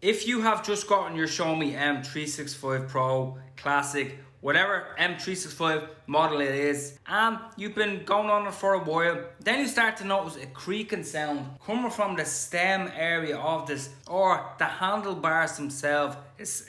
If you have just gotten your Xiaomi M365 Pro Classic, whatever M365 model it is, and you've been going on it for a while, then you start to notice a creaking sound coming from the stem area of this, or the handlebars themselves.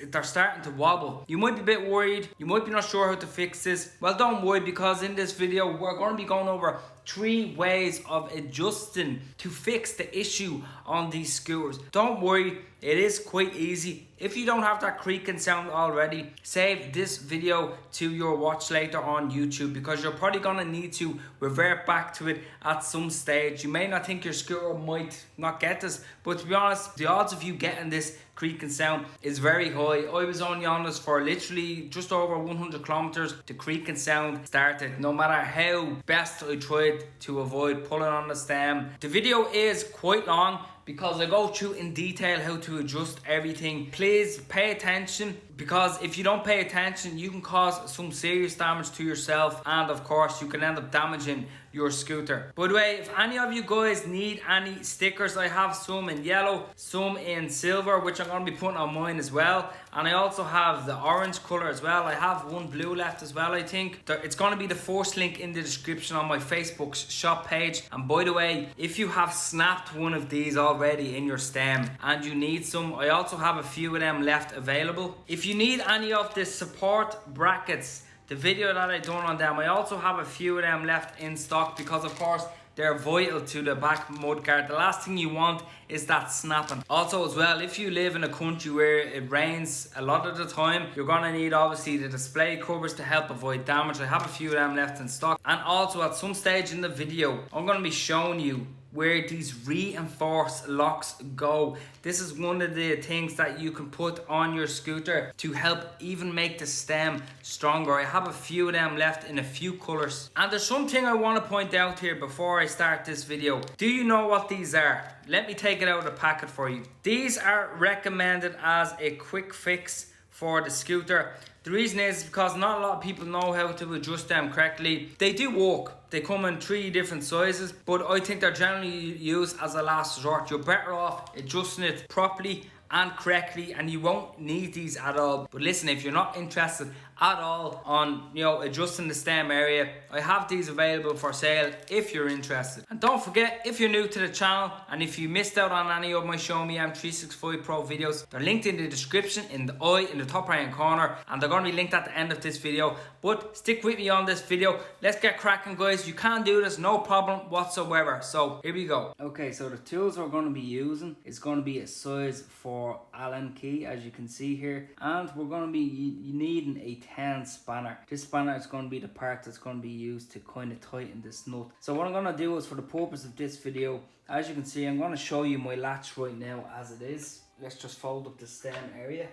They're starting to wobble. You might be a bit worried, you might be not sure how to fix this. Well, don't worry, because in this video we're going to be going over 3 ways of adjusting to fix the issue on these scooters. Don't worry, it is quite easy. If you don't have that creaking sound already, save this video to your watch later on YouTube, because you're probably going to need to revert back to it at some stage. You may not think your scooter might not get this, but to be honest, the odds of you getting this creaking sound is very high. I was only on this for literally just over 100 kilometers. The creaking sound started, no matter how best I tried to avoid pulling on the stem. The video is quite long because I go through in detail how to adjust everything. Please pay attention, because if you don't pay attention, you can cause some serious damage to yourself, and of course you can end up damaging your scooter. By the way, if any of you guys need any stickers, I have some in yellow, some in silver, which I'm going to be putting on mine as well, and I also have the orange color as well. I have one blue left as well. I think it's going to be the first link in the description on my Facebook shop page. And by the way, if you have snapped one of these already in your stem and you need some, I also have a few of them left available. If you need any of the support brackets, the video that I done on them, I also have a few of them left in stock, because of course they're vital to the back mudguard. The last thing you want is that snapping. Also as well, if you live in a country where it rains a lot of the time, you're going to need obviously the display covers to help avoid damage. I have a few of them left in stock. And also at some stage in the video, I'm going to be showing you where these reinforced locks go. This is one of the things that you can put on your scooter to help even make the stem stronger. I have a few of them left in a few colors. And there's something I want to point out here before I start this video. Do you know what these are? Let me take it out of the packet for you. These are recommended as a quick fix for the scooter. The reason is because not a lot of people know how to adjust them correctly. They do work. They come in 3 different sizes, but I think they're generally used as a last resort. You're better off adjusting it properly and correctly, and you won't need these at all. But listen, if you're not interested at all on adjusting the stem area, I have these available for sale if you're interested. And don't forget, if you're new to the channel and if you missed out on any of my Xiaomi M365 Pro videos, they're linked in the description in the top right hand corner, and they're going to be linked at the end of this video. But stick with me on this video. Let's get cracking, guys. You can do this, no problem whatsoever. So here we go. Okay, so the tools we're going to be using is going to be a size for Allen key, as you can see here, and we're going to be needing a 10 spanner. This spanner is going to be the part that's going to be used to kind of tighten this nut. So what I'm going to do is, for the purpose of this video, as you can see, I'm going to show you my latch right now as it is. Let's just fold up the stem area.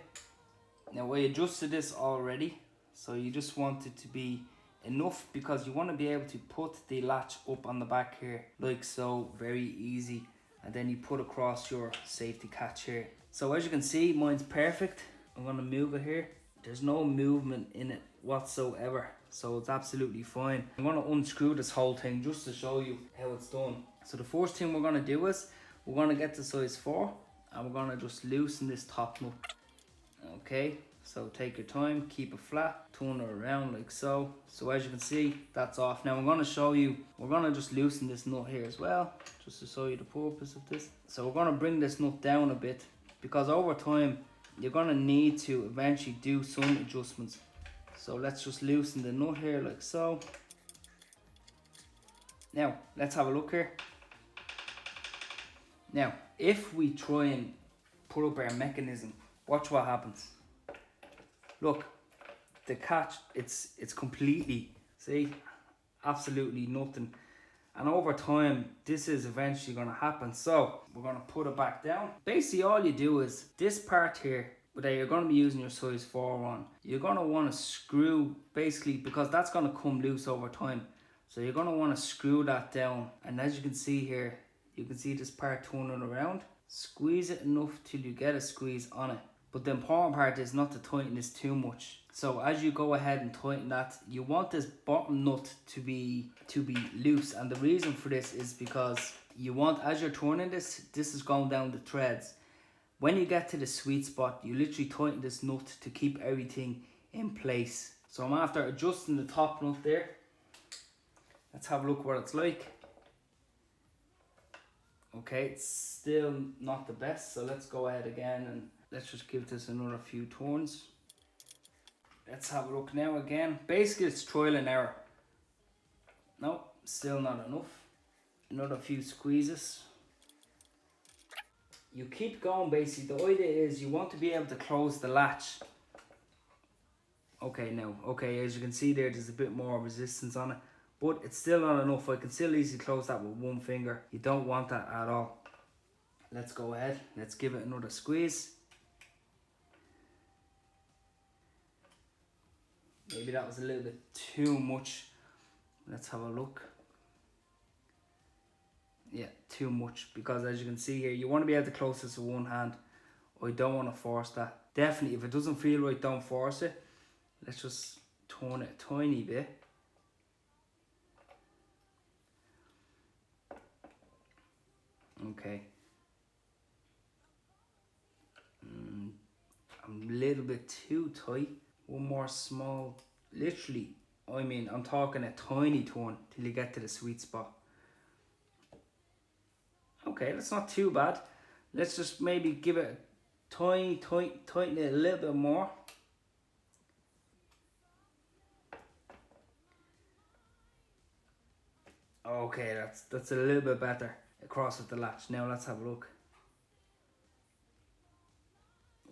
Now I adjusted this already, so you just want it to be enough, because you want to be able to put the latch up on the back here like so, very easy, and then you put across your safety catch here. So as you can see, mine's perfect. I'm going to move it here. There's no movement in it whatsoever, so it's absolutely fine. I'm going to unscrew this whole thing just to show you how it's done. So the first thing we're going to do is we're going to get the size 4, and we're going to just loosen this top nut. Okay, so take your time, keep it flat, turn it around like so. So as you can see, that's off. Now I'm going to show you, we're going to just loosen this nut here as well, just to show you the purpose of this. So we're going to bring this nut down a bit, because over time you're going to need to eventually do some adjustments. So let's just loosen the nut here like so. Now let's have a look here. Now if we try and put up our mechanism, watch what happens. Look, the catch, it's completely, see, absolutely nothing. And over time, this is eventually going to happen. So we're going to put it back down. Basically, all you do is this part here that you're going to be using your size 4 on, you're going to want to screw, basically, because that's going to come loose over time. So you're going to want to screw that down. And as you can see here, you can see this part turning around. Squeeze it enough till you get a squeeze on it. But the important part is not to tighten this too much. So as you go ahead and tighten that, you want this bottom nut to be loose. And the reason for this is because you want, as you're turning this is going down the threads. When you get to the sweet spot, you literally tighten this nut to keep everything in place. So I'm after adjusting the top nut there. Let's have a look what it's like. Okay, it's still not the best, so let's go ahead again and let's just give this another few turns. Let's have a look now again. Basically it's trial and error. No, still not enough. Another few squeezes. You keep going basically. The idea is you want to be able to close the latch. Okay now, okay, as you can see there's a bit more resistance on it. But it's still not enough. I can still easily close that with one finger. You don't want that at all. Let's go ahead. Let's give it another squeeze. Maybe that was a little bit too much. Let's have a look. Yeah, too much. Because as you can see here, you want to be able to close this with one hand. I don't want to force that. Definitely, if it doesn't feel right, don't force it. Let's just turn it a tiny bit. Okay. I'm a little bit too tight. One more small, literally, I mean, I'm talking a tiny turn till you get to the sweet spot. Okay, that's not too bad. Let's just maybe give it a tighten it a little bit more. Okay, that's a little bit better across with the latch. Now let's have a look.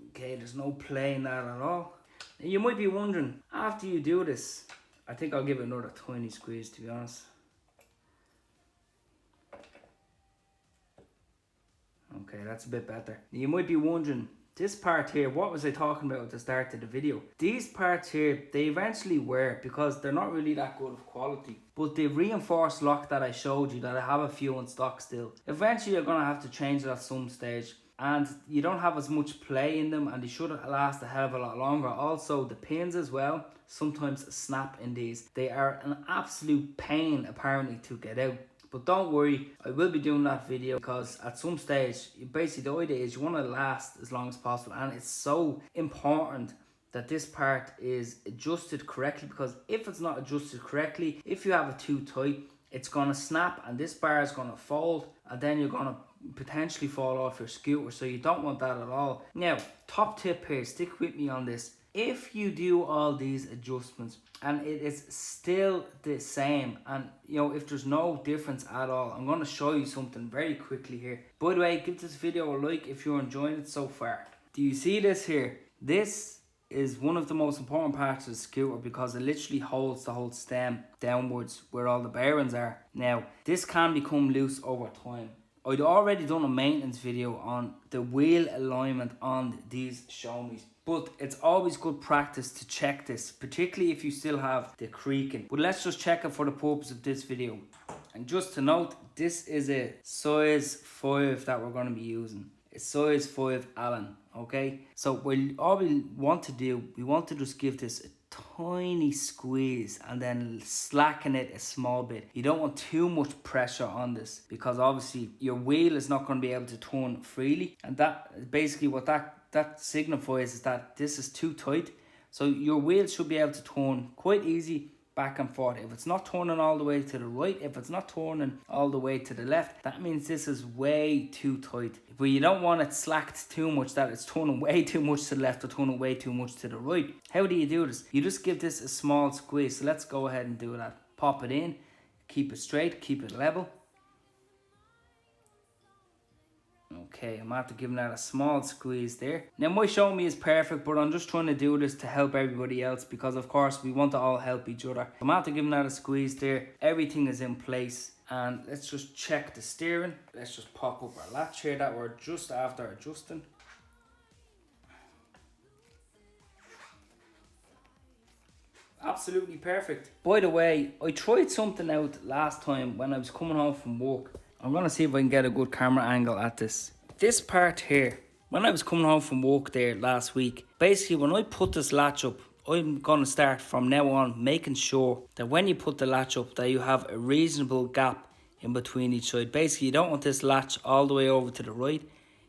Okay, there's no play in that at all. Now you might be wondering, after you do this, I think I'll give it another tiny squeeze to be honest. Okay, that's a bit better. Now you might be wondering, this part here, what was I talking about at the start of the video? These parts here, they eventually wear because they're not really that good of quality. But the reinforced lock that I showed you, that I have a few in stock still, eventually you're going to have to change it at some stage. And you don't have as much play in them and they should last a hell of a lot longer. Also, the pins as well sometimes snap in these. They are an absolute pain apparently to get out. But don't worry, I will be doing that video because at some stage, basically the idea is you want to last as long as possible. And it's so important that this part is adjusted correctly, because if it's not adjusted correctly, if you have it too tight, it's going to snap and this bar is going to fold and then you're going to potentially fall off your scooter. So you don't want that at all. Now, top tip here, stick with me on this. If you do all these adjustments and it is still the same, and you know, if there's no difference at all, I'm going to show you something very quickly here. By the way, give this video a like if you're enjoying it so far. Do you see this here? This is one of the most important parts of the scooter because it literally holds the whole stem downwards where all the bearings are. Now, this can become loose over time. I'd already done a maintenance video on the wheel alignment on these Xiaomis, but it's always good practice to check this, particularly if you still have the creaking. But let's just check it for the purpose of this video. And just to note, this is a size 5 that we're going to be using. A size 5 Allen, okay? So all we want to do, we want to just give this a tiny squeeze and then slacken it a small bit. You don't want too much pressure on this because obviously your wheel is not going to be able to turn freely, and that basically what that signifies is that this is too tight. So your wheel should be able to turn quite easy back and forth. If it's not turning all the way to the right, if it's not turning all the way to the left, that means this is way too tight. But you don't want it slacked too much that it's turning way too much to the left or turning way too much to the right. How do you do this? You just give this a small squeeze. So let's go ahead and do that. Pop it in, keep it straight, keep it level. Okay, I'm after giving that a small squeeze there. Now my Xiaomi is perfect, but I'm just trying to do this to help everybody else because of course we want to all help each other. I'm after giving that a squeeze there. Everything is in place. And let's just check the steering. Let's just pop up our latch here that we're just after adjusting. Absolutely perfect. By the way, I tried something out last time when I was coming home from work. I'm going to see if I can get a good camera angle at this. This part here, when I was coming home from work there last week, basically when I put this latch up, I'm going to start from now on making sure that when you put the latch up that you have a reasonable gap in between each side. Basically, you don't want this latch all the way over to the right.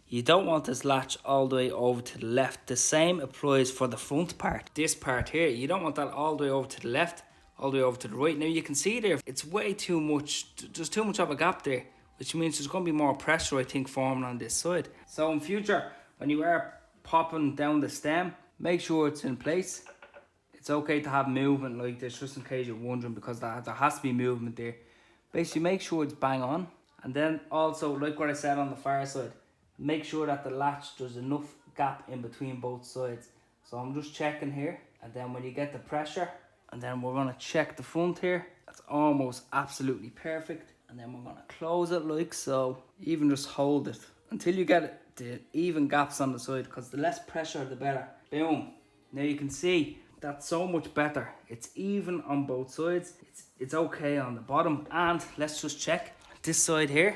You don't want this latch all the way over to the left. The same applies for the front part. This part here, you don't want that all the way over to the left, all the way over to the right. Now you can see there, it's way too much, there's too much of a gap there, which means there's going to be more pressure, I think, forming on this side. So in future, when you are popping down the stem, make sure it's in place. It's okay to have movement like this, just in case you're wondering, because there has to be movement there. Basically, make sure it's bang on. And then also, like what I said on the far side, make sure that the latch, there's enough gap in between both sides. So I'm just checking here, and then when you get the pressure, and then we're going to check the front here. That's almost absolutely perfect. And then we're going to close it like so. Even just hold it until you get the even gaps on the side, because the less pressure the better. Boom. Now you can see that's so much better. It's even on both sides. It's okay on the bottom. And let's just check this side here.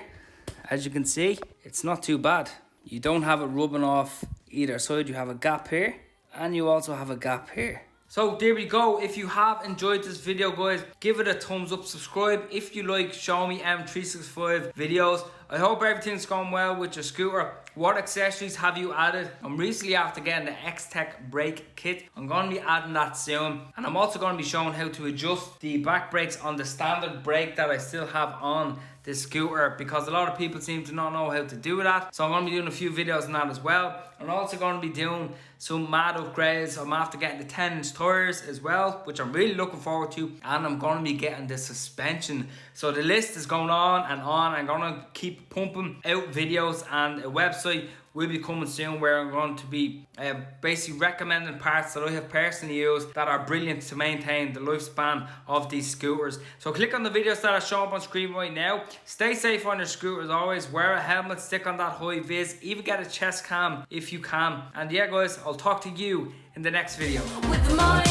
As you can see, it's not too bad. You don't have it rubbing off either side. You have a gap here, and you also have a gap here. So there we go. If you have enjoyed this video, guys, give it a thumbs up, subscribe if you like Xiaomi M365 videos. I hope everything's going well with your scooter. What accessories have you added? I'm recently after getting the X-Tech brake kit. I'm going to be adding that soon. And I'm also going to be showing how to adjust the back brakes on the standard brake that I still have on the scooter, because a lot of people seem to not know how to do that. So I'm going to be doing a few videos on that as well. I'm also going to be doing some mad upgrades. I'm after getting the 10-inch tires as well, which I'm really looking forward to. And I'm going to be getting the suspension. So the list is going on and on. I'm going to keep pumping out videos, and a website will be coming soon where I'm going to be basically recommending parts that I have personally used that are brilliant to maintain the lifespan of these scooters. So click on the videos that are showing up on screen right now. Stay safe on your scooter as always. Wear a helmet, stick on that high vis, even get a chest cam if you can. And yeah guys, I'll talk to you in the next video. With my